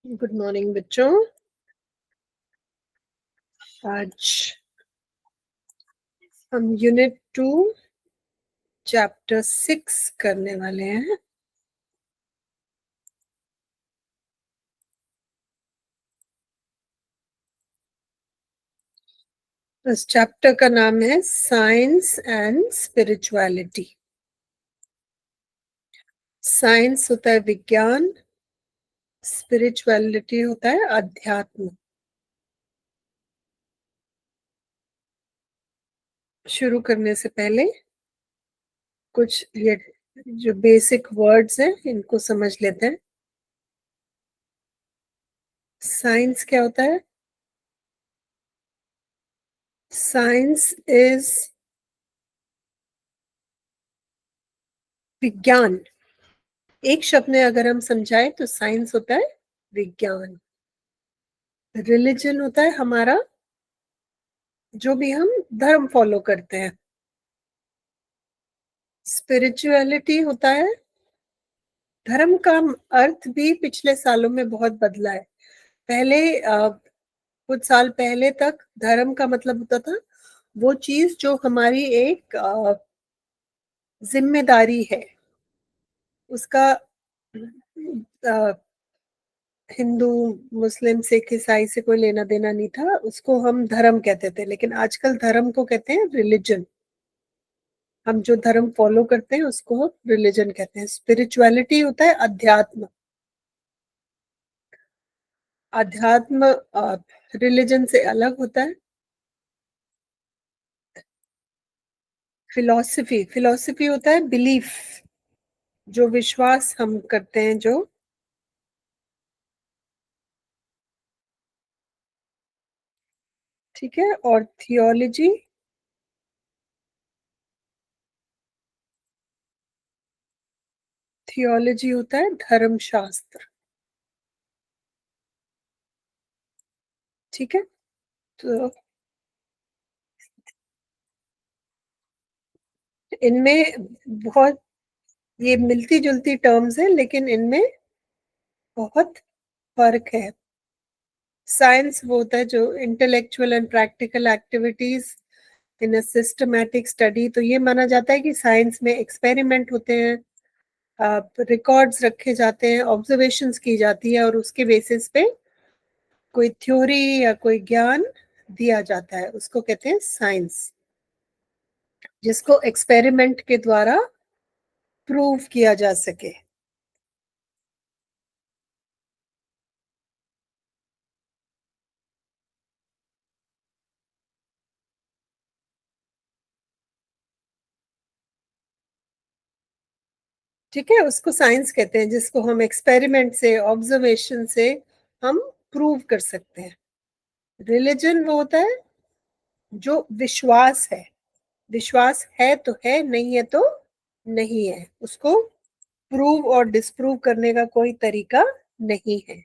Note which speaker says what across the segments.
Speaker 1: Good morning बच्चों। आज हम यूनिट 2 चैप्टर 6 करने वाले हैं। इस चैप्टर का नाम है साइंस एंड स्पिरिचुअलिटी। साइंस होता है विज्ञान, स्पिरिचुअलिटी होता है अध्यात्म। शुरू करने से पहले कुछ ये जो बेसिक वर्ड्स हैं इनको समझ लेते हैं। साइंस क्या होता है? साइंस इज विज्ञान। एक शब्द में अगर हम समझाएं तो साइंस होता है विज्ञान। रिलीजन होता है हमारा जो भी हम धर्म फॉलो करते हैं। स्पिरिचुअलिटी होता है धर्म का अर्थ भी पिछले सालों में बहुत बदला है। पहले कुछ साल पहले तक धर्म का मतलब होता था वो चीज जो हमारी एक जिम्मेदारी है। उसका हिंदू, मुस्लिम, सिख, ईसाई से कोई लेना देना नहीं था। उसको हम धर्म कहते थे, लेकिन आजकल धर्म को कहते हैं रिलीजन। हम जो धर्म फॉलो करते हैं उसको हम रिलीजन कहते हैं। स्पिरिचुअलिटी होता है अध्यात्म। अध्यात्म रिलीजन से अलग होता है। फिलॉसफी, फिलॉसफी होता है बिलीफ, जो विश्वास हम करते हैं जो। ठीक है। और थियोलॉजी, थियोलॉजी होता है धर्मशास्त्र। ठीक है। तो इनमें बहुत ये मिलती जुलती टर्म्स है, लेकिन इनमें बहुत फर्क है। साइंस वो होता है जो intellectual and practical activities in a systematic study. तो ये माना जाता है कि साइंस में एक्सपेरिमेंट होते हैं, रिकॉर्ड्स रखे जाते हैं, ऑब्जर्वेशंस की जाती है और उसके बेसिस पे कोई थ्योरी या कोई ज्ञान दिया जाता है। उसको कहते हैं साइंस, जिसको एक्सपेरिमेंट के द्वारा प्रूव किया जा सके। ठीक है, उसको साइंस कहते हैं जिसको हम एक्सपेरिमेंट से, ऑब्जर्वेशन से हम प्रूव कर सकते हैं। रिलीजन वो होता है जो विश्वास है। विश्वास है तो है, नहीं है तो नहीं है। उसको प्रूव और डिसप्रूव करने का कोई तरीका नहीं है।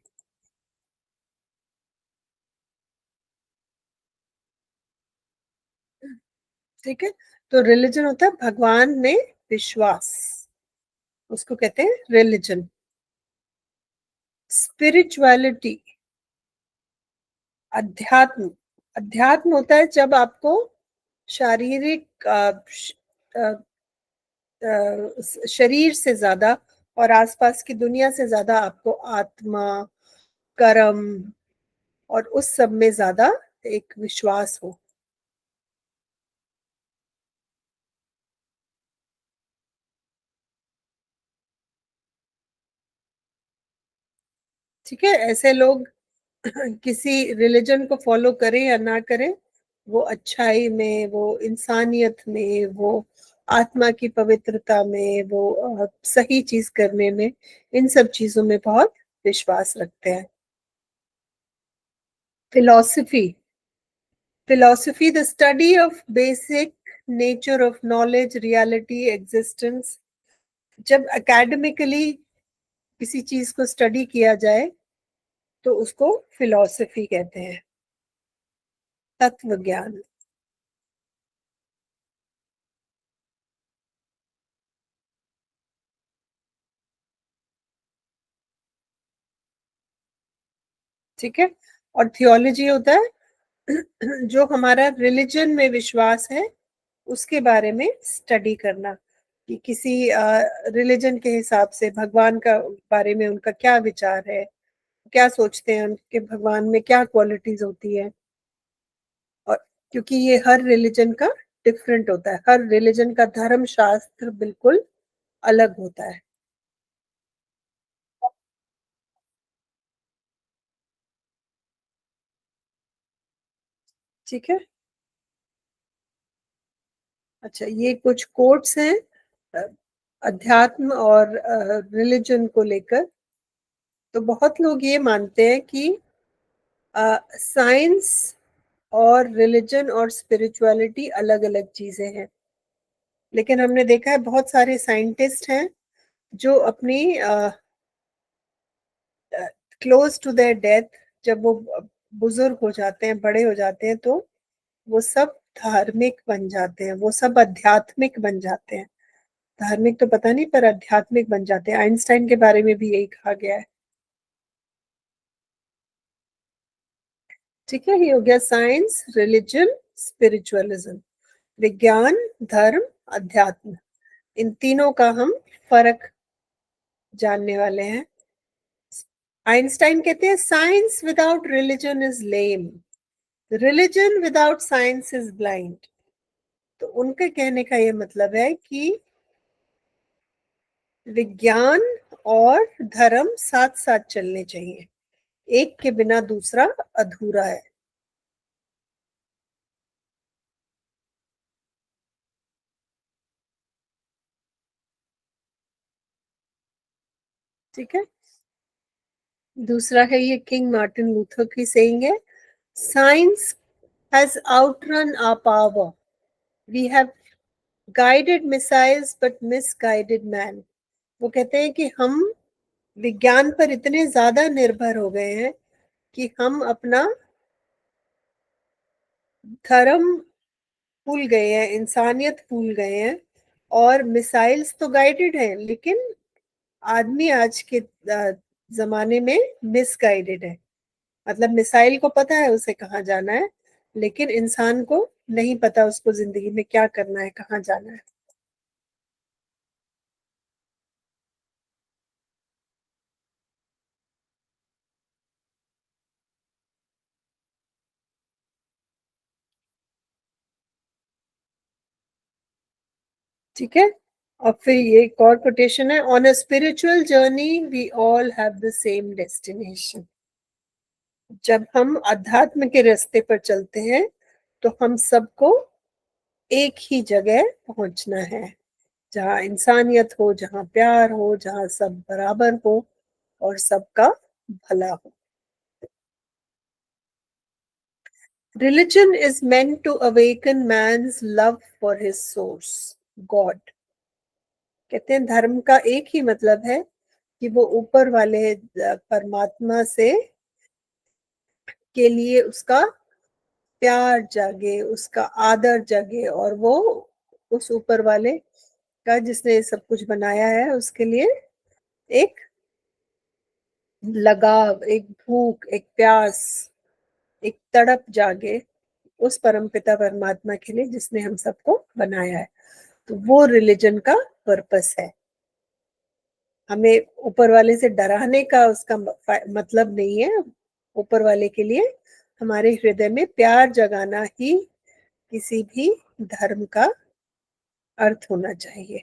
Speaker 1: ठीक है। तो रिलीजन होता है भगवान में विश्वास, उसको कहते हैं रिलीजन। स्पिरिचुअलिटी, अध्यात्म। अध्यात्म होता है जब आपको शारीरिक शरीर से ज्यादा और आसपास की दुनिया से ज्यादा आपको आत्मा, कर्म और उस सब में ज्यादा एक विश्वास हो। ठीक है। ऐसे लोग किसी रिलीजन को फॉलो करें या ना करें, वो अच्छाई में, वो इंसानियत में, वो आत्मा की पवित्रता में, वो सही चीज करने में, इन सब चीजों में बहुत विश्वास रखते हैं। Philosophy, philosophy the study of basic nature of knowledge, reality, existence. जब एकेडमिकली किसी चीज को स्टडी किया जाए तो उसको फिलॉसफी कहते हैं, तत्व ज्ञान। ठीक है। और थियोलॉजी होता है जो हमारा रिलीजन में विश्वास है उसके बारे में स्टडी करना, कि किसी रिलीजन के हिसाब से भगवान का बारे में उनका क्या विचार है, क्या सोचते हैं, उनके भगवान में क्या क्वालिटीज होती है। और क्योंकि ये हर रिलीजन का डिफरेंट होता है, हर रिलीजन का धर्म शास्त्र बिल्कुल अलग होता है। ठीक है। अच्छा, ये कुछ कोट्स हैं अ, अध्यात्म और रिलीजन को लेकर। तो बहुत लोग ये मानते हैं कि साइंस और रिलीजन और स्पिरिचुअलिटी अलग अलग चीजें हैं, लेकिन हमने देखा है बहुत सारे साइंटिस्ट हैं जो अपनी क्लोज टू देयर डेथ, जब वो बुजुर्ग हो जाते हैं, बड़े हो जाते हैं, तो वो सब धार्मिक बन जाते हैं, वो सब आध्यात्मिक बन जाते हैं। धार्मिक तो पता नहीं, पर आध्यात्मिक बन जाते हैं। आइंस्टाइन के बारे में भी यही कहा गया है। ठीक है, ये हो गया साइंस, रिलीजन, स्पिरिचुअलिज्म। विज्ञान, धर्म, अध्यात्म, इन तीनों का हम फर्क जानने वाले हैं। आइंस्टाइन कहते हैं science without religion is lame, religion without science is blind. तो उनके कहने का ये मतलब है कि विज्ञान और धर्म साथ साथ चलने चाहिए, एक के बिना दूसरा अधूरा है। ठीक है। दूसरा है, ये किंग मार्टिन लूथर की सेइंग है, science has outrun our power, we have guided missiles but misguided man. वो कहते हैं कि हम विज्ञान पर इतने ज्यादा निर्भर हो गए हैं कि हम अपना धर्म भूल गए हैं, इंसानियत भूल गए हैं। और मिसाइल्स तो गाइडेड हैं, लेकिन आदमी आज के जमाने में मिसगाइडेड है। मतलब मिसाइल को पता है उसे कहाँ जाना है, लेकिन इंसान को नहीं पता उसको जिंदगी में क्या करना है, कहाँ जाना है। ठीक है। और फिर ये एक और कोटेशन है, on a spiritual journey we all have the same destination. जब हम अध्यात्म के रास्ते पर चलते हैं तो हम सबको एक ही जगह पहुंचना है, जहाँ इंसानियत हो, जहाँ प्यार हो, जहाँ सब बराबर हो और सबका भला हो। Religion is meant to awaken man's love for his source, God। कहते हैं धर्म का एक ही मतलब है कि वो ऊपर वाले परमात्मा से के लिए उसका प्यार जागे, उसका आदर जागे, और वो उस ऊपर वाले का, जिसने सब कुछ बनाया है, उसके लिए एक लगाव, एक भूख, एक प्यास, एक तड़प जागे उस परमपिता परमात्मा के लिए जिसने हम सबको बनाया है। तो वो रिलीजन का पर्पस है। हमें ऊपर वाले से डराने का उसका मतलब नहीं है। ऊपर वाले के लिए हमारे हृदय में प्यार जगाना ही किसी भी धर्म का अर्थ होना चाहिए।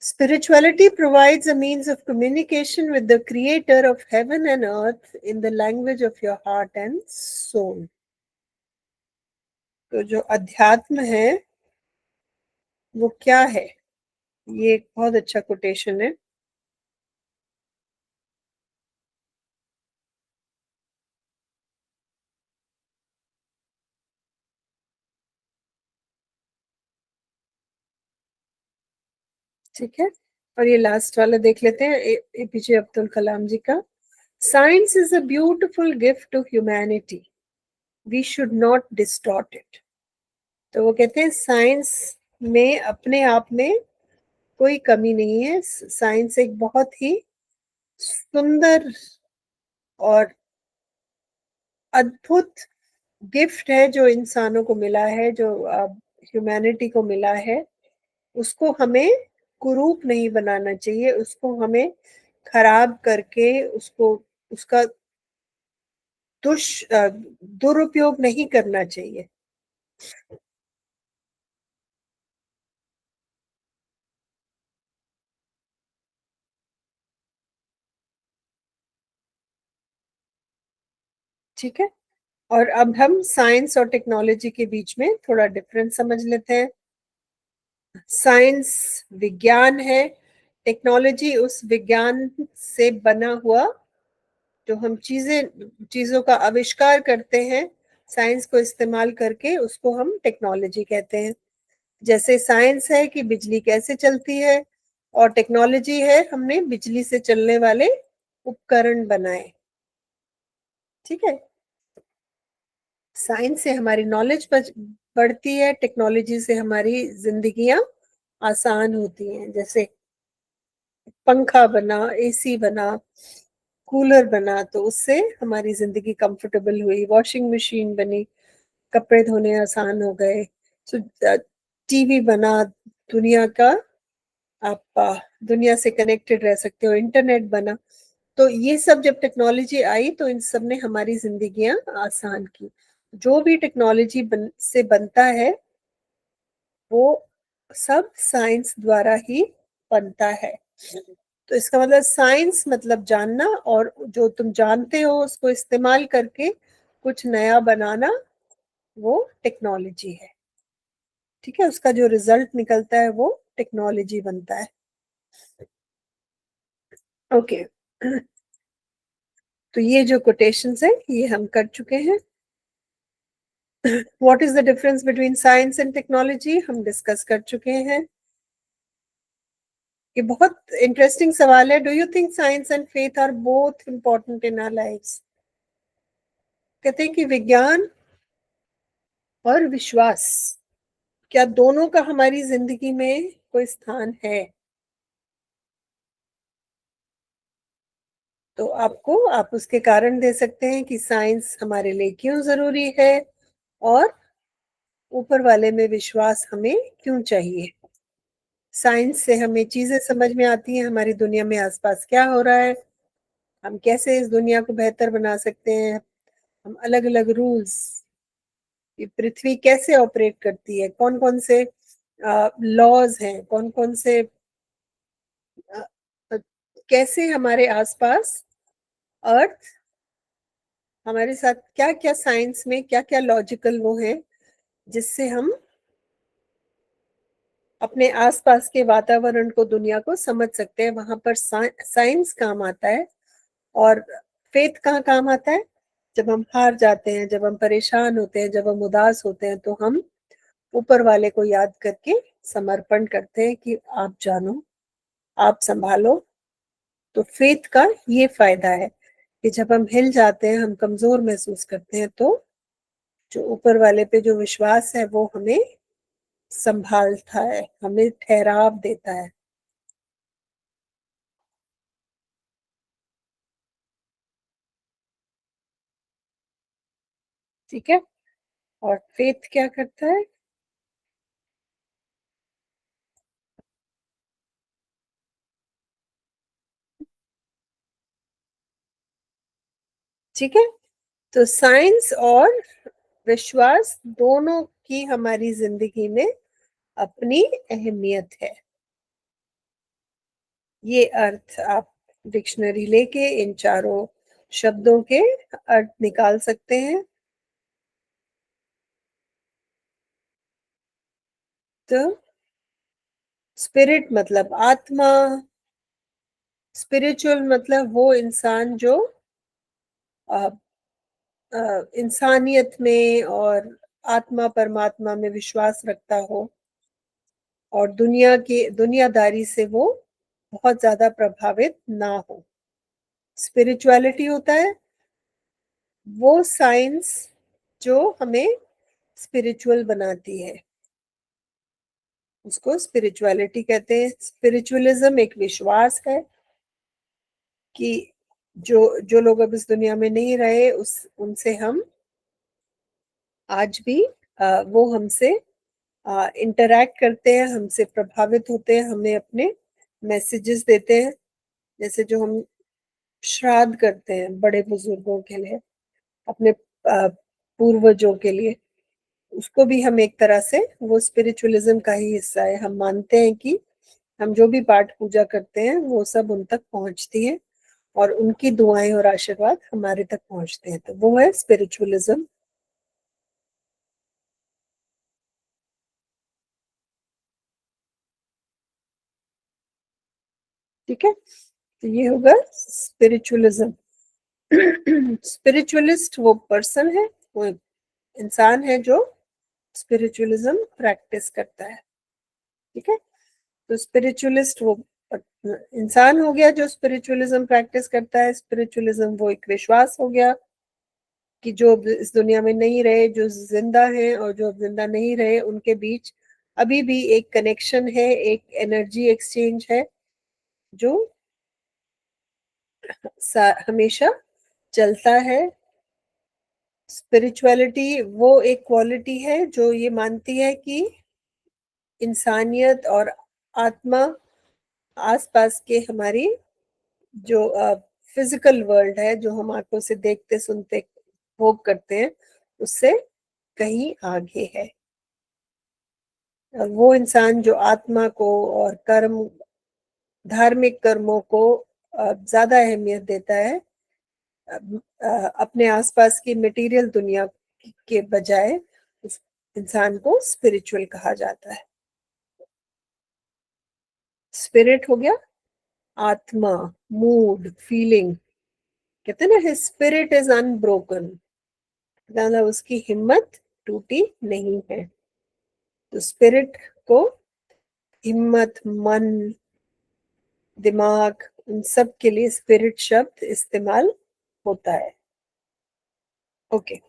Speaker 1: Spirituality provides a means of communication with the creator of heaven and earth in the language of your heart and soul। तो जो अध्यात्म है वो क्या है, ये एक बहुत अच्छा कोटेशन है। ठीक है। और ये लास्ट वाला देख लेते हैं, एपीजे अब्दुल कलाम जी का, science is a beautiful gift to humanity, we should not distort it. तो वो कहते हैं साइंस में अपने आप में कोई कमी नहीं है। साइंस एक बहुत ही सुंदर और अद्भुत गिफ्ट है जो इंसानों को मिला है, जो ह्यूमैनिटी को मिला है, उसको हमें कुरूप नहीं बनाना चाहिए, उसको हमें खराब करके उसको उसका दुरुपयोग नहीं करना चाहिए। ठीक है? और अब हम साइंस और टेक्नोलॉजी के बीच में थोड़ा डिफरेंस समझ लेते हैं। साइंस विज्ञान है, टेक्नोलॉजी उस विज्ञान से बना हुआ जो हम चीजों का आविष्कार करते हैं, साइंस को इस्तेमाल करके उसको हम टेक्नोलॉजी कहते हैं। जैसे साइंस है कि बिजली कैसे चलती है, और टेक्नोलॉजी है हमने बिजली से चलने वाले उपकरण बनाए। ठीक है? साइंस से हमारी नॉलेज बढ़ती है, टेक्नोलॉजी से हमारी जिंदगियां आसान होती हैं। जैसे पंखा बना, एसी बना, कूलर बना, तो उससे हमारी जिंदगी कंफर्टेबल हुई। वॉशिंग मशीन बनी, कपड़े धोने आसान हो गए। टीवी बना, दुनिया का आप दुनिया से कनेक्टेड रह सकते हो। इंटरनेट बना, तो ये सब जब टेक्नोलॉजी आई तो इन सब ने हमारी जिंदगियां आसान की। जो भी टेक्नोलॉजी से बनता है वो सब साइंस द्वारा ही बनता है। तो इसका मतलब साइंस मतलब जानना, और जो तुम जानते हो उसको इस्तेमाल करके कुछ नया बनाना, वो टेक्नोलॉजी है। ठीक है? उसका जो रिजल्ट निकलता है वो टेक्नोलॉजी बनता है। ओके। तो ये जो कोटेशंस है ये हम कर चुके हैं। What is the difference between science and technology हम डिस्कस कर चुके हैं। ये बहुत इंटरेस्टिंग सवाल है। Do you think science and faith are both important in our lives? कहते हैं कि विज्ञान और विश्वास, क्या दोनों का हमारी जिंदगी में कोई स्थान है? तो आप उसके कारण दे सकते हैं कि साइंस हमारे लिए क्यों जरूरी है, और ऊपर वाले में विश्वास हमें क्यों चाहिए। साइंस से हमें चीजें समझ में आती हैं, हमारी दुनिया में आसपास क्या हो रहा है, हम कैसे इस दुनिया को बेहतर बना सकते हैं। हम अलग अलग रूल्स, ये पृथ्वी कैसे ऑपरेट करती है, कौन कौन से लॉज हैं, कौन कौन से अ, अ, कैसे हमारे आसपास अर्थ, हमारे साथ क्या क्या साइंस में क्या क्या लॉजिकल वो है जिससे हम अपने आसपास के वातावरण को, दुनिया को समझ सकते हैं। वहां पर साइंस काम आता है। और फेथ कहाँ काम आता है? जब हम हार जाते हैं, जब हम परेशान होते हैं, जब हम उदास होते हैं, तो हम ऊपर वाले को याद करके समर्पण करते हैं कि आप जानो, आप संभालो। तो फेथ का ये फायदा है कि जब हम हिल जाते हैं, हम कमजोर महसूस करते हैं, तो जो ऊपर वाले पे जो विश्वास है वो हमें संभालता है, हमें ठहराव देता है। ठीक है? और फेथ क्या करता है? ठीक है? तो साइंस और विश्वास दोनों की हमारी जिंदगी में अपनी अहमियत है। ये अर्थ आप डिक्शनरी लेके इन चारों शब्दों के अर्थ निकाल सकते हैं। तो स्पिरिट मतलब आत्मा, स्पिरिचुअल मतलब वो इंसान जो अ, इंसानियत में और आत्मा परमात्मा में विश्वास रखता हो, और दुनियादारी से वो बहुत ज्यादा प्रभावित ना हो। स्पिरिचुअलिटी होता है वो साइंस जो हमें स्पिरिचुअल बनाती है, उसको स्पिरिचुअलिटी कहते हैं। स्पिरिचुअलिज्म एक विश्वास है कि जो लोग अब इस दुनिया में नहीं रहे उस उनसे हम आज भी वो हमसे इंटरैक्ट करते हैं, हमसे प्रभावित होते हैं, हमें अपने मैसेजेस देते हैं। जैसे जो हम श्राद्ध करते हैं बड़े बुजुर्गों के लिए, अपने पूर्वजों के लिए, उसको भी हम एक तरह से वो स्पिरिचुअलिज्म का ही हिस्सा है। हम मानते हैं कि हम जो भी पाठ पूजा करते हैं वो सब उन तक पहुंचती है और उनकी दुआएं और आशीर्वाद हमारे तक पहुंचते हैं, तो वो है स्पिरिचुअलिज्म। ठीक है, तो ये होगा स्पिरिचुअलिज्म। स्पिरिचुअलिस्ट वो पर्सन है, वो इंसान है जो स्पिरिचुअलिज्म प्रैक्टिस करता है। ठीक है, तो स्पिरिचुअलिस्ट वो इंसान हो गया जो स्पिरिचुअलिज्म प्रैक्टिस करता है। स्पिरिचुअलिज्म वो एक विश्वास हो गया कि जो इस दुनिया में नहीं रहे, जो जिंदा हैं और जो जिंदा नहीं रहे, उनके बीच अभी भी एक कनेक्शन है, एक एनर्जी एक्सचेंज है जो हमेशा चलता है। स्पिरिचुअलिटी वो एक क्वालिटी है जो ये मानती है कि इंसानियत और आत्मा आसपास के हमारी जो फिजिकल वर्ल्ड है, जो हम आंखों से देखते सुनते भोग करते हैं, उससे कहीं आगे है। और वो इंसान जो आत्मा को और कर्म, धार्मिक कर्मों को ज्यादा अहमियत देता है अपने आसपास की मटेरियल दुनिया के बजाय, उस इंसान को स्पिरिचुअल कहा जाता है। स्पिरिट हो गया आत्मा, मूड, फीलिंग। कहते हैं ना, हिज स्पिरिट इज अनब्रोकन, मतलब उसकी हिम्मत टूटी नहीं है। तो स्पिरिट को हिम्मत, मन, दिमाग, उन सब के लिए स्पिरिट शब्द इस्तेमाल होता है। Okay,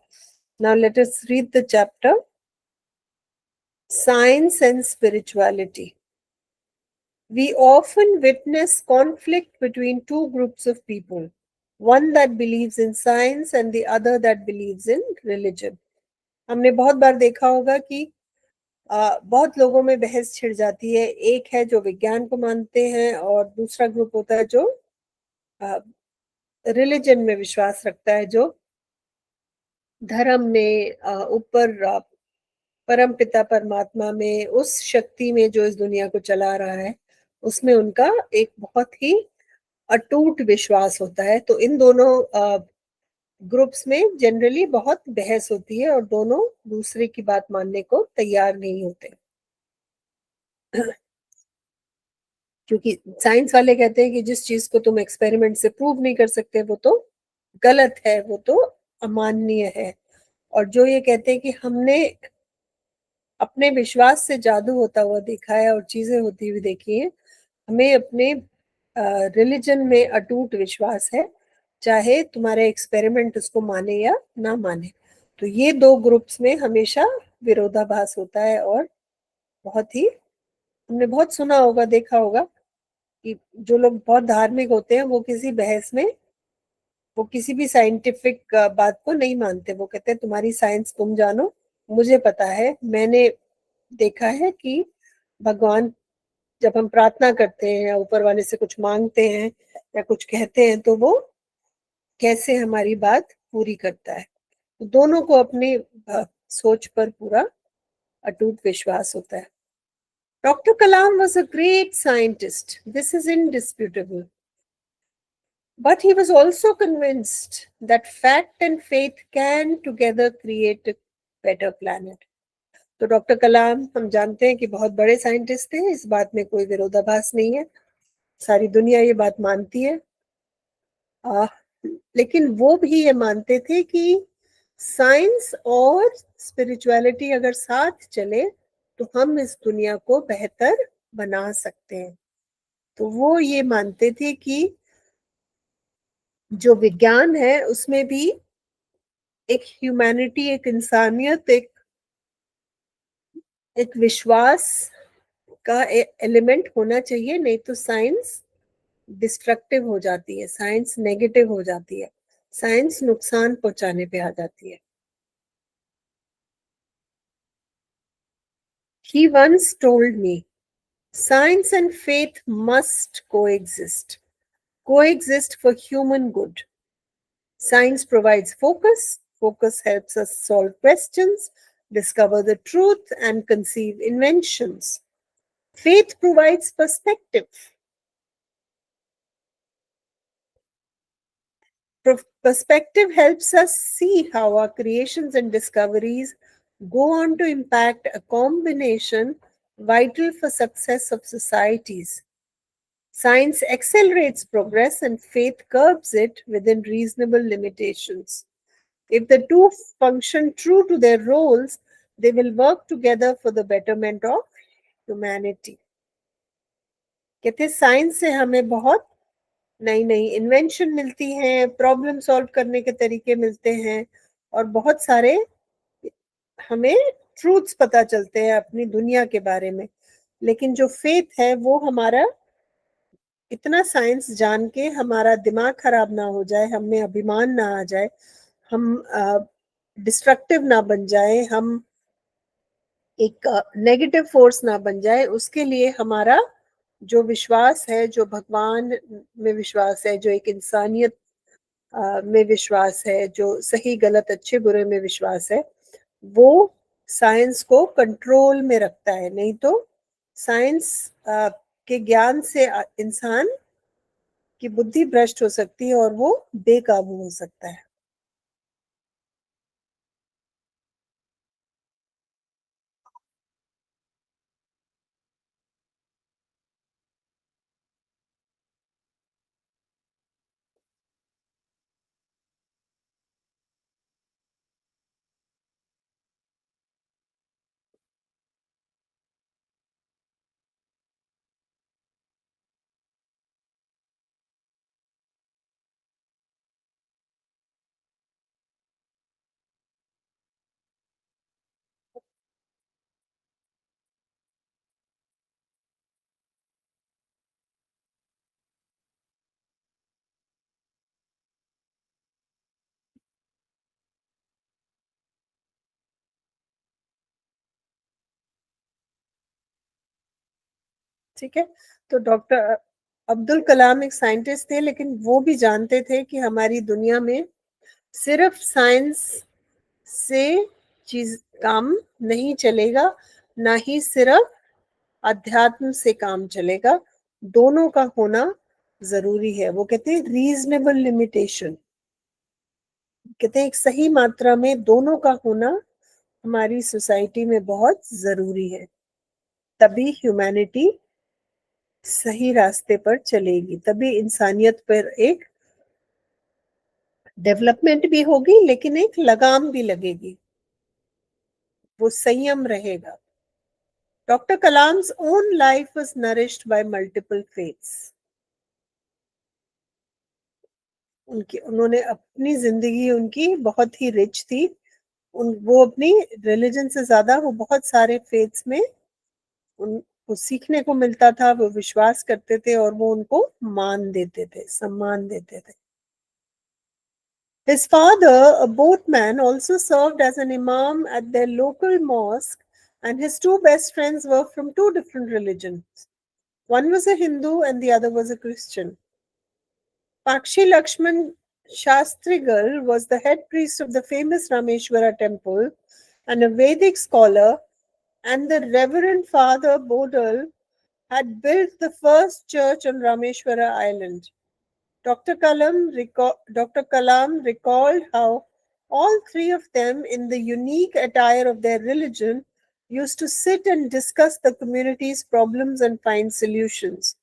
Speaker 1: now let us read the chapter science and spirituality. We often witness conflict between two groups of people, one that believes in science and the other that believes in religion. हमने बहुत बार देखा होगा कि बहुत लोगों में बहस छिड़ जाती है। एक है जो विज्ञान को मानते हैं और दूसरा ग्रुप होता है जो रिलीजन में विश्वास रखता है, जो धर्म में, ऊपर परम पिता परमात्मा में, उस शक्ति में जो इस दुनिया को चला रहा है, उसमें उनका एक बहुत ही अटूट विश्वास होता है। तो इन दोनों ग्रुप्स में जनरली बहुत बहस होती है और दोनों दूसरे की बात मानने को तैयार नहीं होते। क्योंकि साइंस वाले कहते हैं कि जिस चीज को तुम एक्सपेरिमेंट से प्रूव नहीं कर सकते वो तो गलत है, वो तो अमाननीय है। और जो ये कहते हैं कि हमने अपने विश्वास से जादू होता हुआ देखा है और चीजें होती हुई देखी है, हमें अपने रिलीजन में अटूट विश्वास है, चाहे तुम्हारे एक्सपेरिमेंट उसको माने या ना माने। तो ये दो ग्रुप्स में हमेशा विरोधाभास होता है। और बहुत ही हमने बहुत सुना होगा, देखा होगा कि जो लोग बहुत धार्मिक होते हैं वो किसी बहस में, वो किसी भी साइंटिफिक बात को नहीं मानते। वो कहते हैं तुम्हारी साइंस तुम जानो, मुझे पता है, मैंने देखा है कि भगवान, जब हम प्रार्थना करते हैं या ऊपर वाले से कुछ मांगते हैं या कुछ कहते हैं, तो वो कैसे हमारी बात पूरी करता है। तो दोनों को अपनी सोच पर पूरा अटूट विश्वास होता है। Doctor Kalam was a great scientist. This is indisputable. But he was also convinced that fact and faith can together create a better planet. तो डॉक्टर कलाम, हम जानते हैं कि बहुत बड़े साइंटिस्ट थे, इस बात में कोई विरोधाभास नहीं है, सारी दुनिया ये बात मानती है। आ, लेकिन वो भी ये मानते थे कि साइंस और स्पिरिचुअलिटी अगर साथ चले तो हम इस दुनिया को बेहतर बना सकते हैं। तो वो ये मानते थे कि जो विज्ञान है उसमें भी एक ह्यूमैनिटी, एक इंसानियत, एक विश्वास का एलिमेंट होना चाहिए, नहीं तो साइंस डिस्ट्रक्टिव हो जाती है, साइंस नेगेटिव हो जाती है, साइंस नुकसान पहुंचाने पे आ जाती है. He once told me, science and faith must coexist. Coexist for human good. Science provides focus. Focus helps us solve questions, discover the truth, and conceive inventions. Faith provides perspective. Perspective helps us see how our creations and discoveries go on to impact a combination vital for success of societies. Science accelerates progress and faith curbs it within reasonable limitations. If the two function true to their roles, they will work together for the betterment of humanity. कहते science से हमें बहुत नई नई invention मिलती हैं, problem solve करने के तरीके मिलते हैं और बहुत सारे हमें ट्रूथ्स पता चलते हैं अपनी दुनिया के बारे में. लेकिन जो फेथ है वो हमारा इतना साइंस जान के हमारा दिमाग खराब ना हो जाए, हम में अभिमान ना आ जाए, हम डिस्ट्रक्टिव ना बन जाए, हम एक नेगेटिव फोर्स ना बन जाए, उसके लिए हमारा जो विश्वास है, जो भगवान में विश्वास है, जो एक इंसानियत में विश्वास है, जो सही गलत अच्छे बुरे में विश्वास है, वो साइंस को कंट्रोल में रखता है. नहीं तो साइंस के ज्ञान से इंसान की बुद्धि भ्रष्ट हो सकती है और वो बेकाबू हो सकता है. ठीक है. तो डॉक्टर अब्दुल कलाम एक साइंटिस्ट थे, लेकिन वो भी जानते थे कि हमारी दुनिया में सिर्फ साइंस से चीज काम नहीं चलेगा, ना ही सिर्फ अध्यात्म से काम चलेगा, दोनों का होना जरूरी है. वो कहते हैं रीजनेबल लिमिटेशन, कहते हैं एक सही मात्रा में दोनों का होना हमारी सोसाइटी में बहुत जरूरी है. तभी ह्यूमैनिटी सही रास्ते पर चलेगी, तभी इंसानियत पर एक डेवलपमेंट भी होगी, लेकिन एक लगाम भी लगेगी, वो संयम रहेगा. Doctor Kalam's own life was nourished bye multiple faiths. उनकी उन्होंने अपनी जिंदगी उनकी बहुत ही रिच थी. वो अपनी रिलीजन से ज्यादा वो बहुत सारे फेथ्स में उनको सीखने को मिलता था, वो विश्वास करते थे और वो उनको मान देते थे, सम्मान देते थे. His father, a boatman, also served as an imam at their local mosque, and his two best friends were from two different religions. One was a Hindu and the other was a Christian. Pakshi Lakshman Shastrigal was the head priest of the famous Rameshwara temple and a Vedic scholar, and the Reverend Father Bodal had built the first church on Rameshwara Island. Dr. Kalam recalled how all three of them, in the unique attire of their religion, used to sit and discuss the community's problems and find solutions.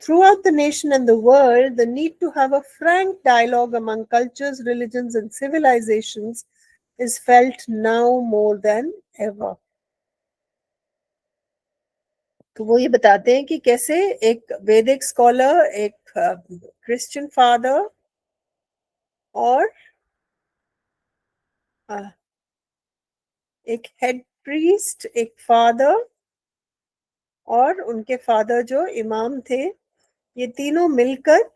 Speaker 1: Throughout the nation and the world, the need to have a frank dialogue among cultures, religions, and civilizations is felt now more than ever. तो वो ये बताते हैं कि कैसे एक वैदिक scholar, एक क्रिश्चियन फादर और एक हेड प्रीस्ट, एक फादर और उनके फादर जो इमाम थे, ये तीनों मिलकर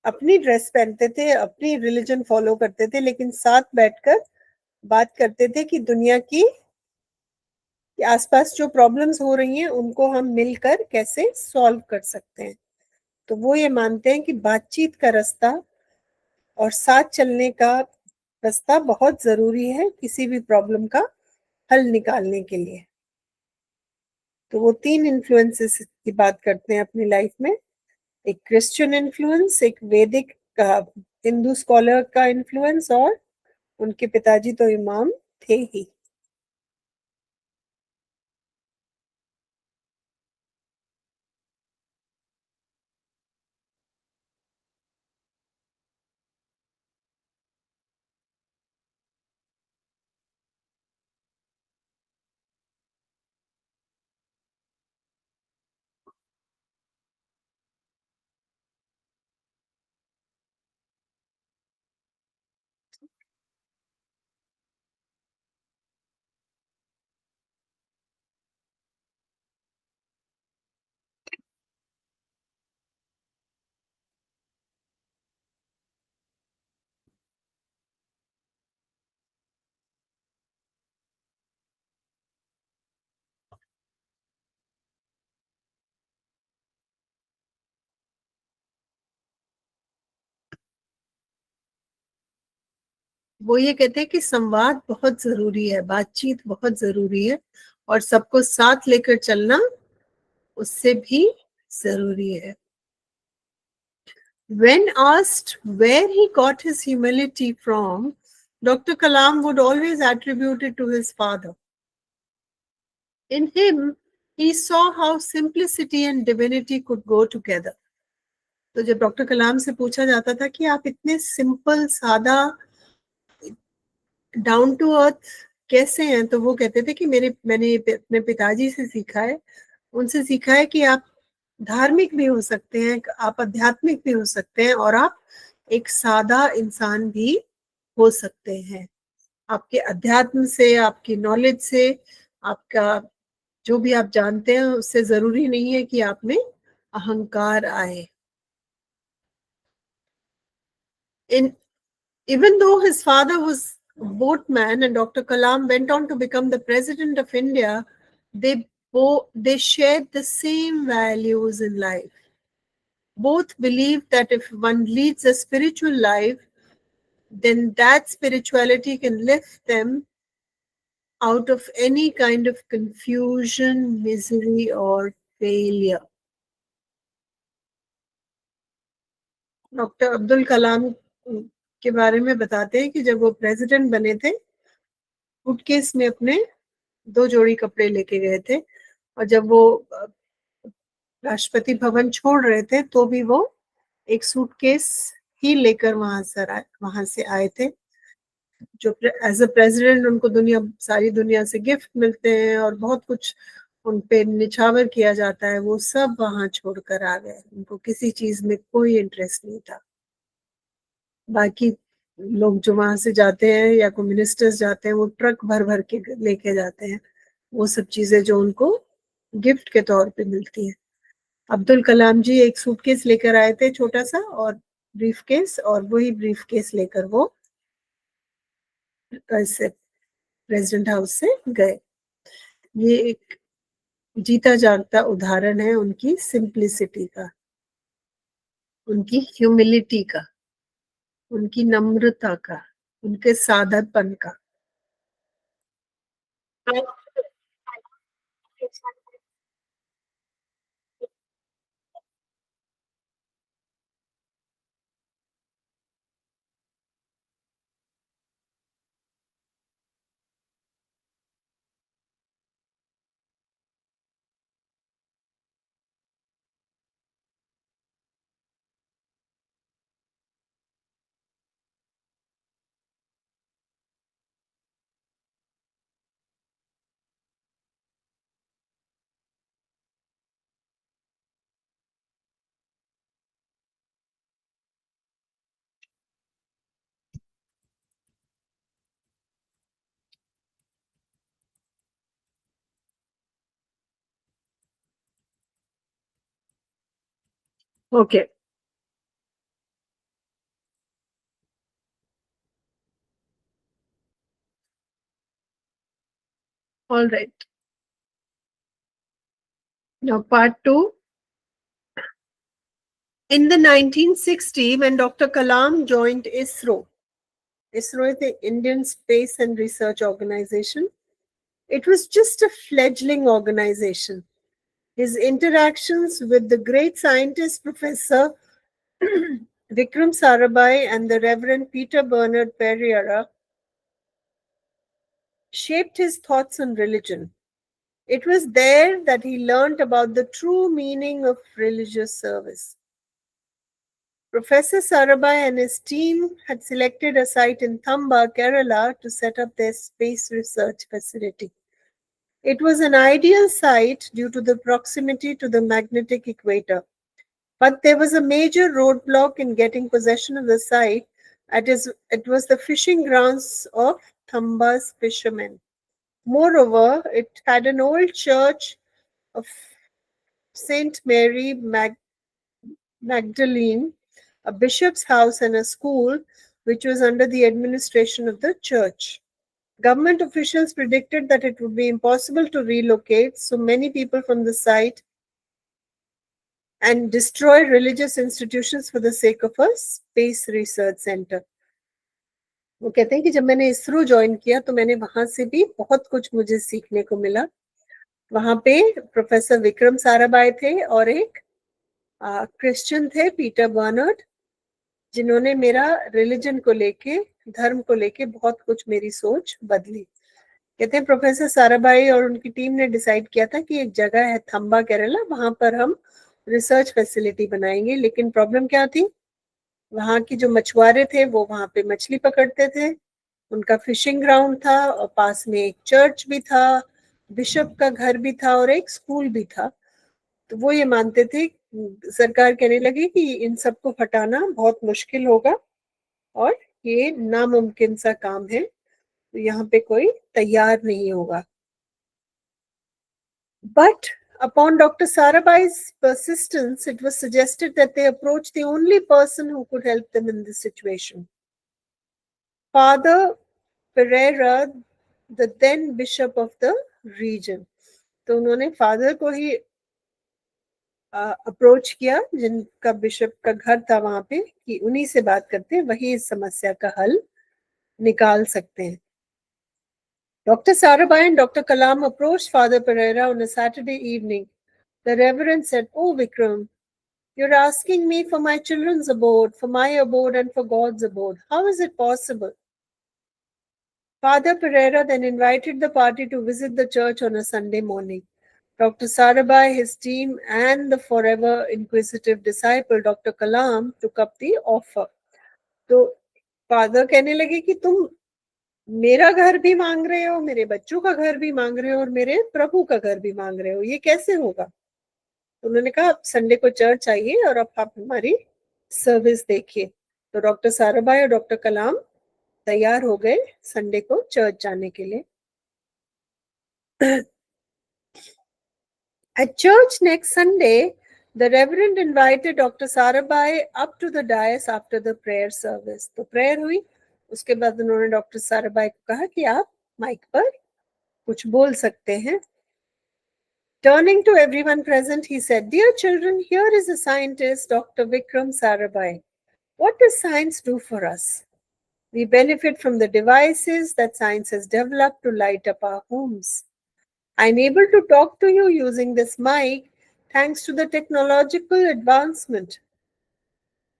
Speaker 1: अपनी ड्रेस पहनते थे, अपनी रिलीजन फॉलो करते थे, लेकिन साथ बैठकर बात करते थे कि दुनिया की आसपास जो प्रॉब्लम्स हो रही हैं उनको हम मिलकर कैसे सॉल्व कर सकते हैं। तो वो ये मानते हैं कि बातचीत का रास्ता और साथ चलने का रास्ता बहुत जरूरी है किसी भी प्रॉब्लम का हल निकालने के लिए। तो वो तीन इन्फ्लुएंसेस की बात करते हैं अपनी लाइफ में। एक क्रिश्चियन इन्फ्लुएंस, एक वैदिक का हिंदू स्कॉलर का इन्फ्लुएंस, और उनके पिताजी तो इमाम थे ही। वो ये कहते हैं कि संवाद बहुत जरूरी है, बातचीत बहुत जरूरी है, और सबको साथ लेकर चलना उससे भी जरूरी है। When asked where he got his humility from, Dr. Kalam would always attribute it to his father. In him, he saw how simplicity and divinity could go together. तो जब डॉक्टर कलाम से पूछा जाता था कि आप इतने सिंपल, सादा, डाउन टू अर्थ कैसे हैं, तो वो कहते थे कि मैंने अपने पिताजी से सीखा है, उनसे सीखा है कि आप धार्मिक भी हो सकते हैं, आप आध्यात्मिक भी हो सकते हैं, और आप एक सादा इंसान भी हो सकते हैं। आपके अध्यात्म से, आपकी नॉलेज से, आपका जो भी आप जानते हैं उससे जरूरी नहीं है कि आप में अहंकार आए। In Even though his father was a boatman and Dr. Kalam went on to become the president of India, they shared the same values in life. Both believed that if one leads a spiritual life, then that spirituality can lift them out of any kind of confusion, misery or failure. Doctor Abdul Kalam के बारे में बताते हैं कि जब वो president बने थे, सूटकेस में अपने 2 जोड़ी कपड़े लेके गए थे, और जब वो राष्ट्रपति भवन छोड़ रहे थे तो भी वो एक सूटकेस ही लेकर वहां से आए थे। जो एज अ प्रेसिडेंट उनको सारी दुनिया से गिफ्ट मिलते हैं और बहुत कुछ उन पे निछावर किया जाता है, वो सब वहां छोड़कर आ गए। उनको किसी चीज में कोई इंटरेस्ट नहीं था। बाकी लोग जो वहां से जाते हैं या कोई मिनिस्टर्स जाते हैं, वो ट्रक भर भर के लेके जाते हैं वो सब चीजें जो उनको गिफ्ट के तौर पे मिलती है। अब्दुल कलाम जी एक सूटकेस लेकर आए थे, छोटा सा, और ब्रीफकेस, और वही ब्रीफकेस लेकर वो ऐसे प्रेसिडेंट हाउस से गए। ये एक जीता जागता उदाहरण है उनकी सिंप्लिसिटी का, उनकी ह्यूमिलिटी का, उनकी नम्रता का, उनके सादापन का। Okay. All right. Now, part two. In the 1960s, when Dr. Kalam joined ISRO is the Indian Space and Research Organization. It was just a fledgling organization. His interactions with the great scientist Professor Vikram Sarabhai and the Reverend Peter Bernard Pereira shaped his thoughts on religion. It was there that he learnt about the true meaning of religious service. Professor Sarabhai and his team had selected a site in Thamba, Kerala to set up their space research facility. It was an ideal site due to the proximity to the magnetic equator. But there was a major roadblock in getting possession of the site. It was the fishing grounds of Thamba's fishermen. Moreover, it had an old church of Saint Mary Magdalene, a bishop's house, and a school which was under the administration of the church. Government officials predicted that it would be impossible to relocate so many people from the site and destroy religious institutions for the sake of a space research center. वो कहते हैं कि जब मैंने ISRO join किया तो मैंने वहां से भी बहुत कुछ मुझे सीखने को मिला. वहां पे प्रोफेसर विक्रम साराभाई थे और एक क्रिश्चियन थे पीटर बर्नर्ड, जिन्होंने मेरा रिलीजन को लेके, धर्म को लेके बहुत कुछ मेरी सोच बदली. कहते हैं प्रोफेसर साराभाई और उनकी टीम ने डिसाइड किया था कि एक जगह है थंबा केरला, वहां पर हम रिसर्च फैसिलिटी बनाएंगे. लेकिन प्रॉब्लम क्या थी, वहां की जो मछुआरे थे वो वहां पे मछली पकड़ते थे, उनका फिशिंग ग्राउंड था और पास में एक चर्च भी था, बिशप का घर भी था और एक स्कूल भी था. तो वो ये मानते थे, सरकार कहने लगी कि इन सबको हटाना बहुत मुश्किल होगा और ये नामुमकिन सा काम है, तो यहाँ पे कोई तैयार नहीं होगा. But upon Dr. Sarabhai's persistence, it was suggested that they approach the only person who could help them in this situation. Father Pereira, the then bishop of the region. तो उन्होंने फादर को ही अप्रोच किया, जिनका bishop का घर था वहां पे, कि उन्हीं से बात करते हैं, वही इस समस्या का हल निकाल सकते हैं. Dr. Sarabhai and Dr. Kalam approached Father Pereira on a Saturday evening. The Reverend said, "Oh, Vikram, you're asking me for my children's abode, for my abode, and for God's abode. How is it possible?" Father Pereira then invited the party to visit the church on a Sunday morning. Dr. Sarabhai, his team, and the forever inquisitive disciple Dr. Kalam took up the offer. तो father कहने लगे कि तुम मेरा घर भी मांग रहे हो, मेरे बच्चों का घर भी मांग रहे हो और मेरे प्रभु का घर भी मांग रहे हो, ये कैसे होगा? तो उन्होंने कहा आप संडे को चर्च आइए और अब आप हमारी सर्विस देखिए. तो डॉक्टर साराभाई और डॉक्टर कलाम तैयार हो गए संडे को चर्च जाने के लिए. At church next Sunday, the Reverend invited Dr. Sarabhai up to the dais after the prayer service. तो प्रेयर हुई, उसके बाद उन्होंने डॉक्टर साराभाई को कहा कि आप माइक पर कुछ बोल सकते हैं. Turning to everyone present, he said, "Dear children, here is a scientist, Dr. Vikram Sarabhai. What does science do for us? We benefit from the devices that science has developed to light up our homes. I'm able to talk to you using this mic thanks to the technological advancement.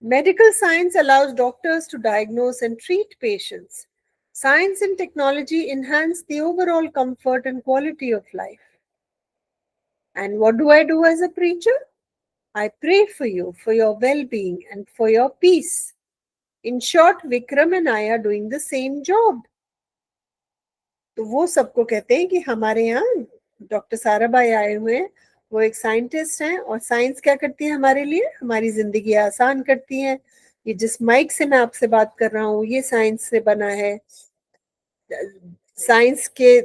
Speaker 1: Medical science allows doctors to diagnose and treat patients. Science and technology enhance the overall comfort and quality of life. And what do I do as a preacher? I pray for you, for your well-being and for your peace. In short, Vikram and I are doing the same job." तो वो सबको कहते हैं कि हमारे यहाँ doctor Sarabhai आए हुए हैं, वो एक साइंटिस्ट हैं और साइंस क्या करती है हमारे लिए, हमारी जिंदगी आसान करती है. ये जिस माइक से मैं आपसे बात कर रहा हूँ ये साइंस से बना है. साइंस के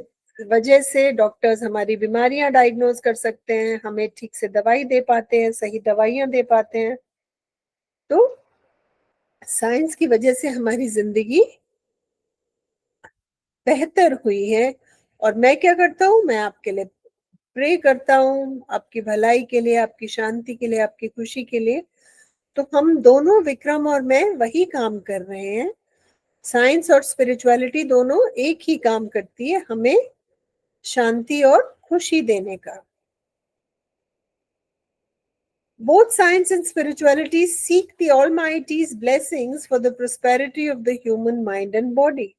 Speaker 1: वजह से डॉक्टर्स हमारी बीमारियां डायग्नोज कर सकते हैं, हमें ठीक से दवाई दे पाते हैं, सही दवाइयां दे पाते हैं. तो साइंस की वजह से हमारी जिंदगी बेहतर हुई है। और मैं क्या करता हूँ, मैं आपके लिए प्रे करता हूँ, आपकी भलाई के लिए, आपकी शांति के लिए, आपकी खुशी के लिए। तो हम दोनों, विक्रम और मैं, वही काम कर रहे हैं। साइंस और स्पिरिचुअलिटी दोनों एक ही काम करती है, हमें शांति और खुशी देने का। Both science and spirituality seek the Almighty's blessings for the prosperity of the human mind and body.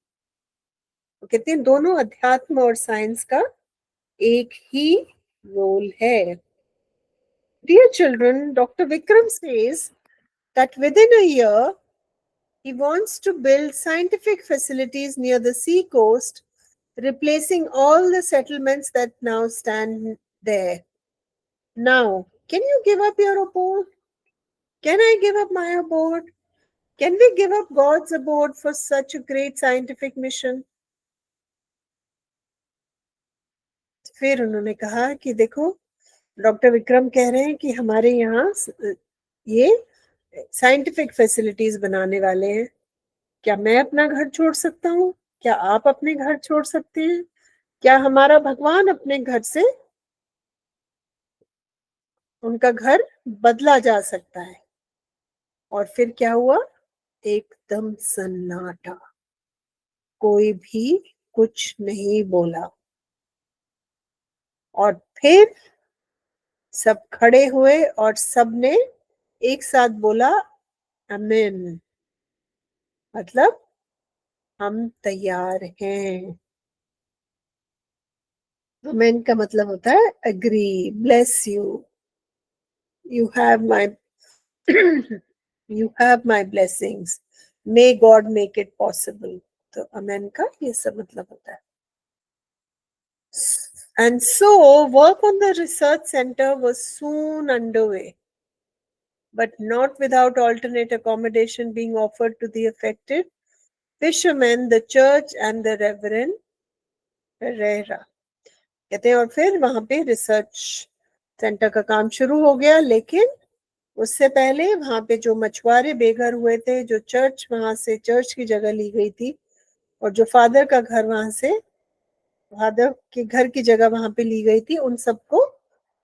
Speaker 1: तो कहते हैं दोनों, अध्यात्म और साइंस का एक ही रोल है। Dear children, Dr. Vikram says that within a year he wants to build scientific facilities near the sea coast, replacing all the settlements that now stand there. Now, can you give up your abode? Can I give up my abode? Can we give up God's abode for such a great scientific mission? फिर उन्होंने कहा कि देखो, doctor Vikram कह रहे हैं कि हमारे यहाँ ये साइंटिफिक फैसिलिटीज बनाने वाले हैं। क्या मैं अपना घर छोड़ सकता हूँ? क्या आप अपने घर छोड़ सकते हैं? क्या हमारा भगवान अपने घर से उनका घर बदला जा सकता है? और फिर क्या हुआ? एकदम सन्नाटा, कोई भी कुछ नहीं बोला। और फिर सब खड़े हुए और सबने एक साथ बोला, आमीन। मतलब हम तैयार हैं। आमीन का मतलब होता है agree, bless you, you have my you have my blessings, may God make it possible. तो आमीन का ये सब मतलब होता है। And so work on the research center was soon underway, but not without alternate accommodation being offered to the affected fishermen, the church and the Reverend Pereira. कहते हैं और फिर वहां पे रिसर्च सेंटर का काम शुरू हो गया, लेकिन उससे पहले वहां पे जो मछुआरे बेघर हुए थे, जो चर्च, वहां से चर्च की जगह ली गई थी, और जो फादर का घर वहां से, फादर के घर की जगह वहां पे ली गई थी, उन सबको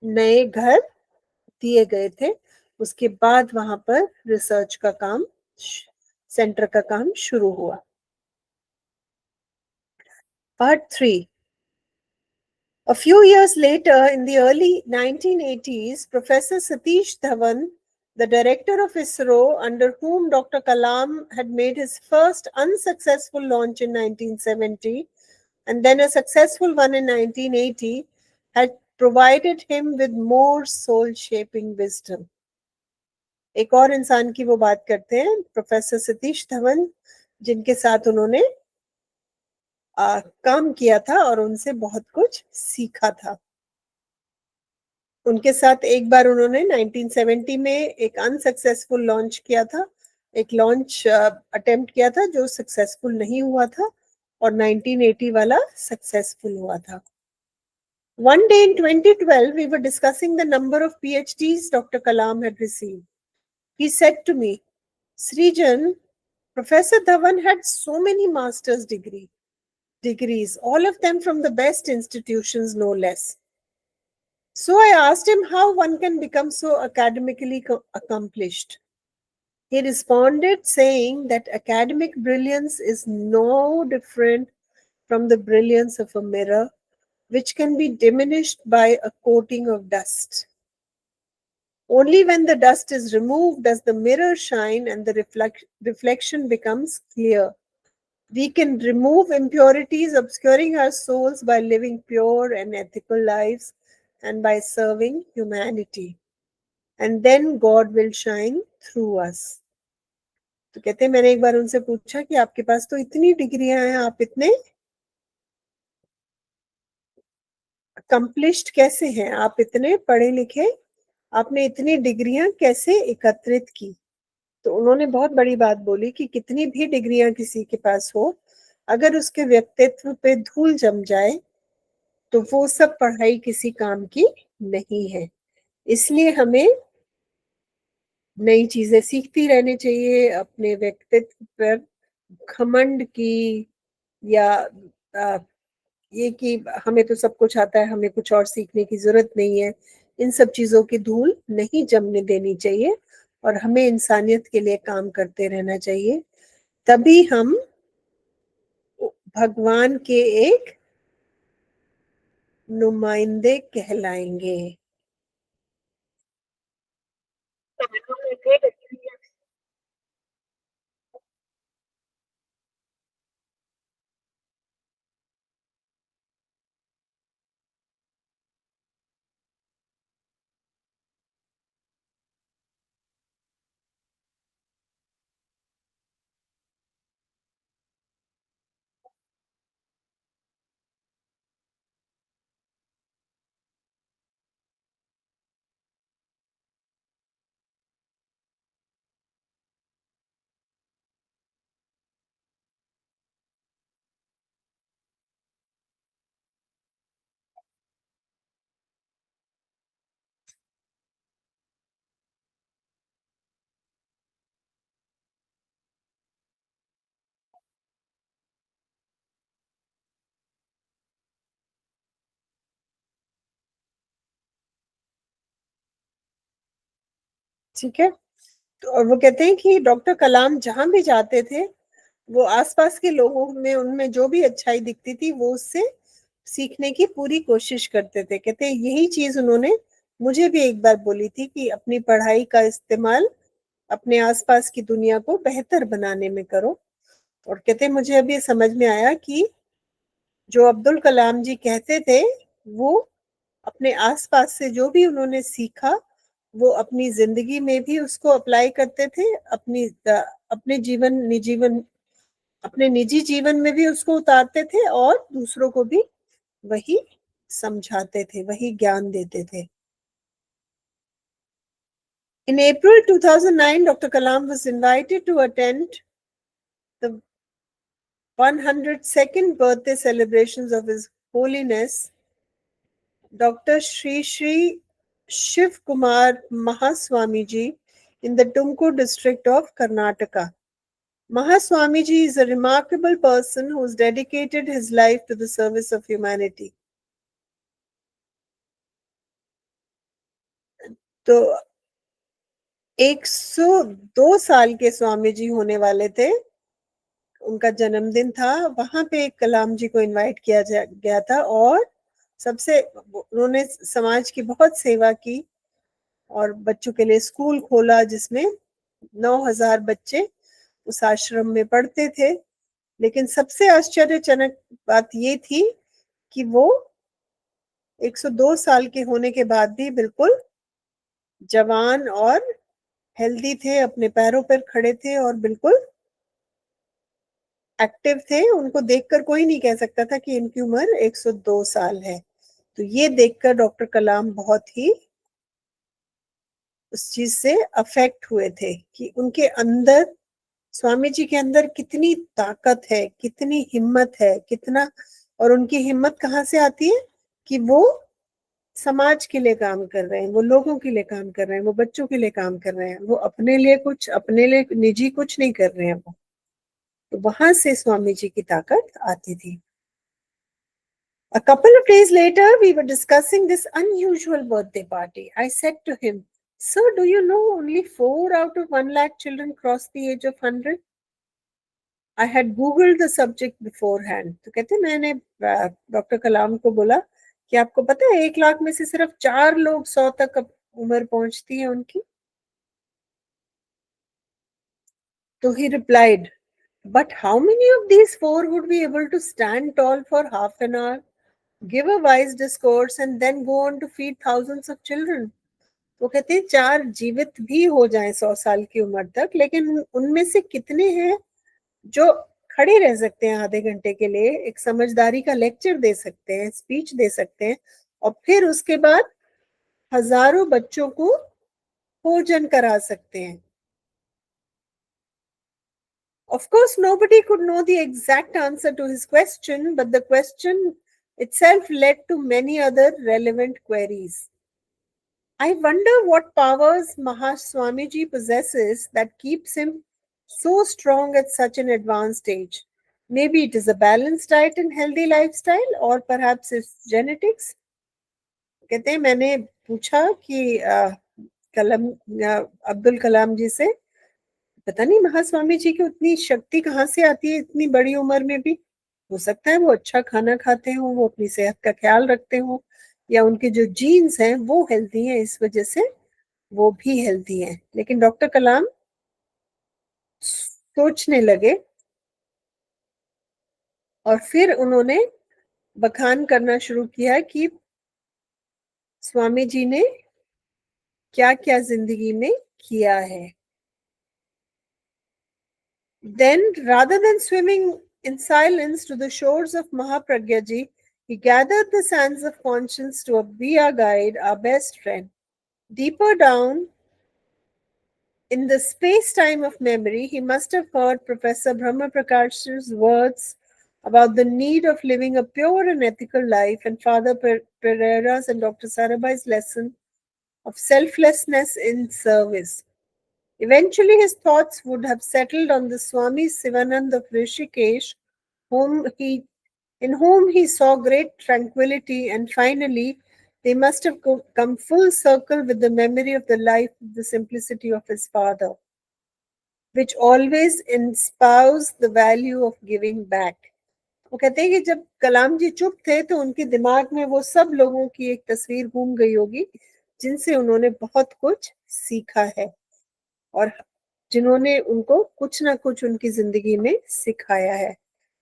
Speaker 1: नए घर दिए गए थे। उसके बाद वहां पर रिसर्च का काम, सेंटर का काम शुरू हुआ। Part 3। A few years later, in the early 1980s, Professor Satish Dhawan, the director of ISRO, under whom Dr. Kalam had made his first unsuccessful launch in 1970 and then a successful one in 1980, had provided him with more soul-shaping wisdom. एक और इंसान की वो बात करते हैं, professor Satish Dhawan, जिनके साथ उन्होंने काम किया था और उनसे बहुत कुछ सीखा था। उनके साथ एक बार उन्होंने 1970 में एक अनसक्सेसफुल लॉन्च किया था, एक लॉन्च अटेम्प्ट किया था जो सक्सेसफुल नहीं हुआ था, और 1980 वाला सक्सेसफुल हुआ था। One day in 2012, we were discussing the number of PhDs Dr. Kalam had received. He said to me, Srijan, Professor Dhawan had so many master's degrees, all of them from the best institutions, no less. So I asked him how one can become so academically accomplished. He responded saying that academic brilliance is no different from the brilliance of a mirror, which can be diminished by a coating of dust. Only when the dust is removed does the mirror shine and the reflection becomes clear. We can remove impurities obscuring our souls by living pure and ethical lives and by serving humanity. And then God will shine through us. तो कहते हैं मैंने एक बार उनसे पूछा कि आपके पास तो इतनी डिग्रियां हैं, आप इतने अकम्प्लिश्ड कैसे हैं, आप इतने पढ़े लिखे, आपने इतनी डिग्रियां कैसे एकत्रित की? तो उन्होंने बहुत बड़ी बात बोली कि कितनी भी डिग्रियां किसी के पास हो, अगर उसके व्यक्तित्व पे धूल जम जाए तो वो सब पढ़ाई किसी काम की नहीं है। इसलिए हमें नई चीजें सीखती रहनी चाहिए, अपने व्यक्तित्व पर घमंड की या अ, ये कि हमें तो सब कुछ आता है, हमें कुछ और सीखने की ज़रूरत नहीं है, इन सब चीज़ों की धूल नहीं जमने देनी चाहिए और हमें इंसानियत के लिए काम करते रहना चाहिए। तभी हम भगवान के एक नुमाइंदे कहलाएँगे। ठीक है? तो और वो कहते हैं कि डॉक्टर कलाम जहाँ भी जाते थे, वो आस-पास के लोगों में उनमें जो भी अच्छाई दिखती थी, वो उससे सीखने की पूरी कोशिश करते थे। कहते हैं यही चीज़ उन्होंने मुझे भी एक बार बोली थी कि अपनी पढ़ाई का इस्तेमाल अपने आस-पास की दुनिया को बेहतर बनाने में करो। और कहते हैं मुझे अभी समझ में आया कि जो अब्दुल कलाम जी कहते थे, वो अपने आस-पास से जो भी उन्होंने सीखा, वो अपनी ज़िंदगी में भी उसको अप्लाई करते थे, अपने अपने निजी जीवन में भी उसको उतारते थे और दूसरों को भी वही समझाते थे, वही ज्ञान देते थे। In April 2009, Dr. Kalam was invited to attend the 102nd birthday celebrations of His Holiness Dr. Sri Sri Shiv Kumar Mahaswamiji in the Tumkur district of Karnataka. Mahaswamiji is a remarkable person who has dedicated his life to the service of humanity. तो 102 साल के स्वामी जी होने वाले थे, उनका जन्मदिन था, वहाँ पे कलाम जी को इनवाइट किया गया था और सबसे उन्होंने समाज की बहुत सेवा की और बच्चों के लिए स्कूल खोला जिसमें 9,000 बच्चे उस आश्रम में पढ़ते थे। लेकिन सबसे आश्चर्यजनक बात ये थी कि वो 102 साल के होने के बाद भी बिल्कुल जवान और हेल्दी थे, अपने पैरों पर खड़े थे और बिल्कुल एक्टिव थे। उनको देखकर कोई नहीं कह सकता था कि इनकी उम्र 102 साल है। तो ये देखकर डॉक्टर कलाम बहुत ही उस चीज से अफेक्ट हुए थे कि उनके अंदर स्वामी जी के अंदर कितनी ताकत है, कितनी हिम्मत है, कितना। और उनकी हिम्मत कहाँ से आती है कि वो समाज के लिए काम कर रहे हैं, वो लोगों के लिए काम कर रहे हैं, वो बच्चों के लिए काम कर रहे हैं, वो अपने लिए निजी कुछ नहीं कर रहे हैं वो। तो वहां से स्वामी जी की ताकत आती थी। A couple of days later, we were discussing this unusual birthday party. I said to him, Sir, do you know only 4 out of 1 lakh children cross the age of 100? I had Googled the subject beforehand. तो कहते मैंने doctor कलाम को बोला कि आपको पता है 1 लाख में से सिर्फ 4 लोग 100 तक उम्र पहुंचती है उनकी। तो he replied, but how many of these 4 would be able to stand tall for half an hour, give a wise discourse and then go on to feed thousands of children? वो कहते हैं 4 जीवित भी हो जाएं 100 साल की उम्र तक, लेकिन उनमें से कितने हैं जो खड़े रह सकते हैं आधे घंटे के लिए, एक समझदारी का लेक्चर दे सकते हैं, स्पीच दे सकते हैं और फिर उसके बाद हजारों बच्चों को भोजन करा सकते हैं। Of course, nobody could know the exact answer to his question, but the question itself led to many other relevant queries. I wonder what powers Mahaswamiji possesses that keeps him so strong at such an advanced age. Maybe it is a balanced diet and healthy lifestyle, or perhaps it's genetics. कहते हैं मैंने पूछा कि कलम अब्दुल कलाम जी से, पता नहीं महास्वामी जी की उतनी शक्ति कहाँ से आती है इतनी बड़ी उम्र में भी। हो सकता है वो अच्छा खाना खाते हो, वो अपनी सेहत का ख्याल रखते हो, या उनके जो जीन्स हैं वो हेल्दी हैं, इस वजह से वो भी हेल्दी हैं। लेकिन डॉक्टर कलाम सोचने लगे और फिर उन्होंने बखान करना शुरू किया कि स्वामी जी ने क्या क्या जिंदगी में किया है। Then, rather than swimming in silence to the shores of Mahapragyaji, he gathered the sands of conscience to be our guide, our best friend. Deeper down in the space-time of memory, he must have heard Professor Brahma Prakash's words about the need of living a pure and ethical life, and Father Pereira's and Dr. Sarabhai's lesson of selflessness in service. Eventually, his thoughts would have settled on the Swami Sivanand of Rishikesh, whom he, in whom he saw great tranquility, and finally, they must have come full circle with the memory of the life of the simplicity of his father, which always espoused the value of giving back. वो कहते हैं कि जब कलाम जी चुप थे तो उनके दिमाग में वो सब लोगों की एक तस्वीर घूम गई होगी जिनसे उन्होंने बहुत कुछ सीखा है और जिन्होंने उनको कुछ ना कुछ उनकी जिंदगी में सिखाया है,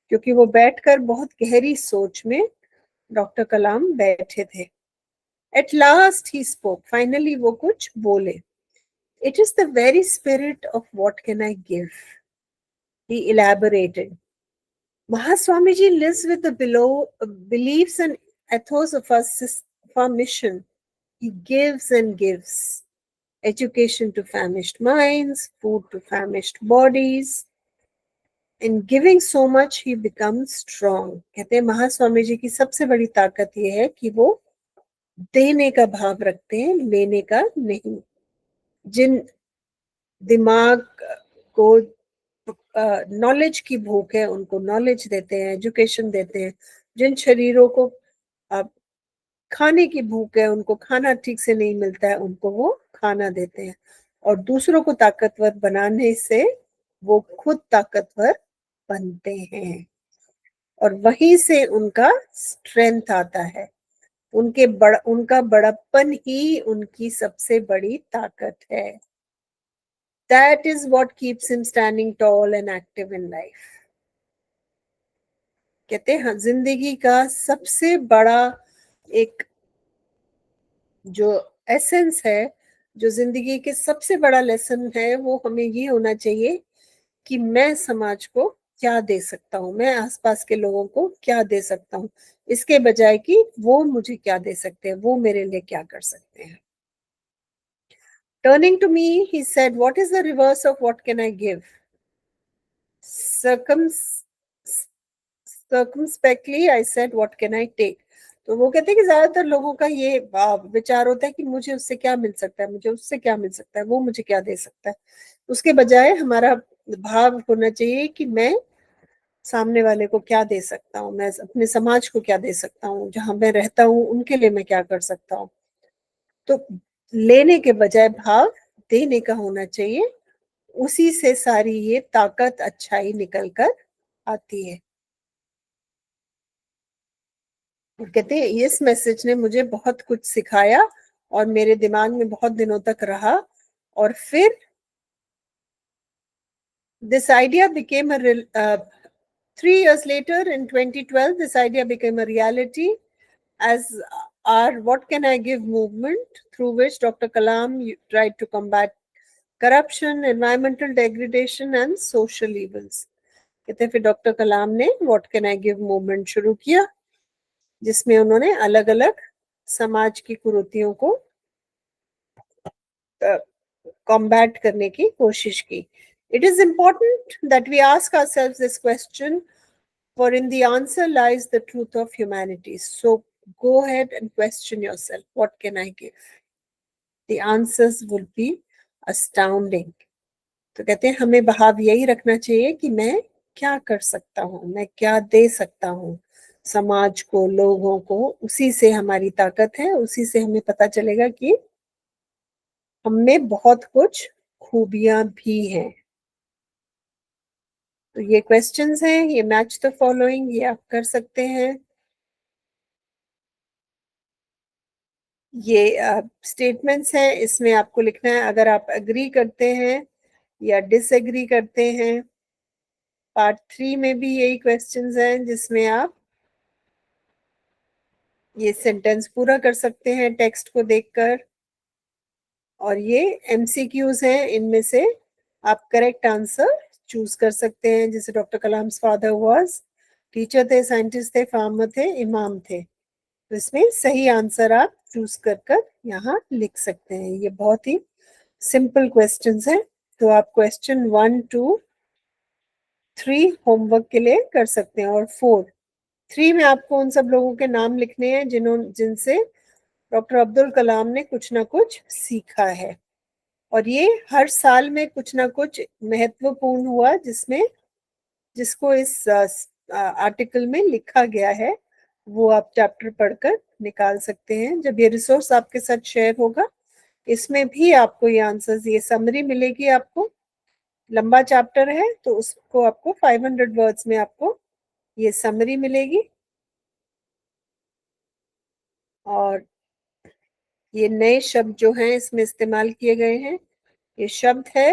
Speaker 1: क्योंकि वो बैठकर बहुत गहरी सोच में डॉक्टर कलाम बैठे थे। At last he spoke, finally वो कुछ बोले। It is the very spirit of what can I give, he elaborated. Mahaswami ji lives with the below beliefs and ethos of our mission. He gives and gives education to famished minds, food to famished bodies. In giving so much, he becomes strong. कहते हैं महास्वामी जी की सबसे बड़ी ताकत ये है कि वो देने का भाव रखते हैं, लेने का नहीं। जिन दिमाग को नॉलेज की भूख है उनको नॉलेज देते हैं, एजुकेशन देते हैं। जिन शरीरों को खाने की भूख है, उनको खाना ठीक से नहीं मिलता है, उनको वो खाना देते हैं। और दूसरों को ताकतवर बनाने से वो खुद ताकतवर बनते हैं और वहीं से उनका स्ट्रेंथ आता है। उनका बड़प्पन ही उनकी सबसे बड़ी ताकत है। That is what keeps him standing tall and active in life. कहते हैं जिंदगी का सबसे बड़ा एक जो एसेंस है, जो जिंदगी के सबसे बड़ा लेसन है, वो हमें ये होना चाहिए कि मैं समाज को क्या दे सकता हूँ, मैं आसपास के लोगों को क्या दे सकता हूँ, इसके बजाय कि वो मुझे क्या दे सकते हैं, वो मेरे लिए क्या कर सकते हैं। Turning to me, he said, "What is the reverse of what can I give?" Circumspectly, I said, "What can I take?" तो वो कहते हैं कि ज्यादातर लोगों का ये विचार होता है कि मुझे उससे क्या मिल सकता है, मुझे उससे क्या मिल सकता है, वो मुझे क्या दे सकता है। उसके बजाय हमारा भाव होना चाहिए कि मैं सामने वाले को क्या दे सकता हूँ, मैं अपने समाज को क्या दे सकता हूँ, जहां मैं रहता हूँ उनके लिए मैं क्या कर सकता हूँ। तो लेने के बजाय भाव देने का होना चाहिए, उसी से सारी ये ताकत अच्छाई निकल कर आती है। और कहते हैं इस मैसेज ने मुझे बहुत कुछ सिखाया और मेरे दिमाग में बहुत दिनों तक रहा। और फिर this idea became a 3 years later in 2012 this idea became a reality as our What Can I Give movement, through which Dr. Kalam tried to combat corruption, environmental degradation and social evils. कहते फिर doctor कलाम ने what can I give movement शुरू किया, जिसमें उन्होंने अलग अलग समाज की कुरीतियों को कॉम्बैट करने की कोशिश की। It is important that we ask ourselves this question, for in the answer lies the truth of humanity. So go ahead and question yourself, what can I give? the answers would be astounding. तो कहते हैं हमें भाव यही रखना चाहिए कि मैं क्या कर सकता हूँ, मैं क्या दे सकता हूँ समाज को, लोगों को। उसी से हमारी ताकत है, उसी से हमें पता चलेगा कि हममें बहुत कुछ खूबियां भी हैं। तो ये क्वेश्चंस हैं, ये मैच द फॉलोइंग, ये आप कर सकते हैं। ये स्टेटमेंट्स हैं, इसमें आपको लिखना है अगर आप एग्री करते हैं या डिसएग्री करते हैं। पार्ट 3 में भी यही क्वेश्चंस हैं जिसमें आप ये सेंटेंस पूरा कर सकते हैं टेक्स्ट को देखकर। और ये एमसीक्यूज हैं, इनमें से आप करेक्ट आंसर चूज कर सकते हैं। जैसे doctor Kalam father was teacher थे, साइंटिस्ट थे, फार्मर थे, इमाम थे। तो इसमें सही आंसर आप चूज कर कर यहाँ लिख सकते हैं। ये बहुत ही सिंपल क्वेश्चंस हैं। तो आप क्वेश्चन 1, 2, 3 होमवर्क के लिए कर सकते हैं। और 4, 3 में आपको उन सब लोगों के नाम लिखने हैं जिनसे डॉक्टर अब्दुल कलाम ने कुछ ना कुछ सीखा है। और ये हर साल में कुछ ना कुछ महत्वपूर्ण हुआ जिसको इस आर्टिकल में लिखा गया है, वो आप चैप्टर पढ़कर निकाल सकते हैं। जब ये रिसोर्स आपके साथ शेयर होगा, इसमें भी आपको ये आंसर्स, ये समरी मिलेगी। आपको लंबा चैप्टर है तो उसको आपको 500 वर्ड्स में आपको ये समरी मिलेगी। और ये नए शब्द जो हैं इसमें इस्तेमाल किए गए हैं, ये शब्द है,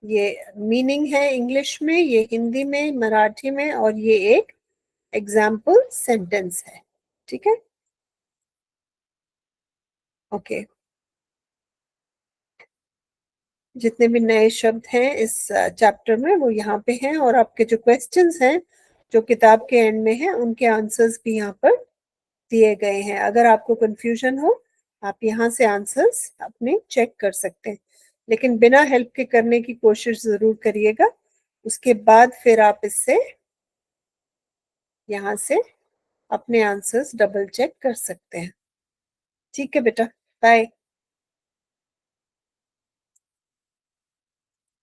Speaker 1: ये मीनिंग है इंग्लिश में, ये हिंदी में, मराठी में, और ये एक एग्जाम्पल सेंटेंस है। ठीक है, ओके। जितने भी नए शब्द हैं इस चैप्टर में वो यहाँ पे हैं, और आपके जो क्वेश्चंस हैं जो किताब के एंड में हैं उनके आंसर्स भी यहाँ पर दिए गए हैं। अगर आपको कंफ्यूजन हो, आप यहाँ से आंसर्स अपने चेक कर सकते हैं, लेकिन बिना हेल्प के करने की कोशिश जरूर करिएगा। उसके बाद फिर आप इससे यहाँ से अपने आंसर्स डबल चेक कर सकते हैं। ठीक है बेटा, बाय।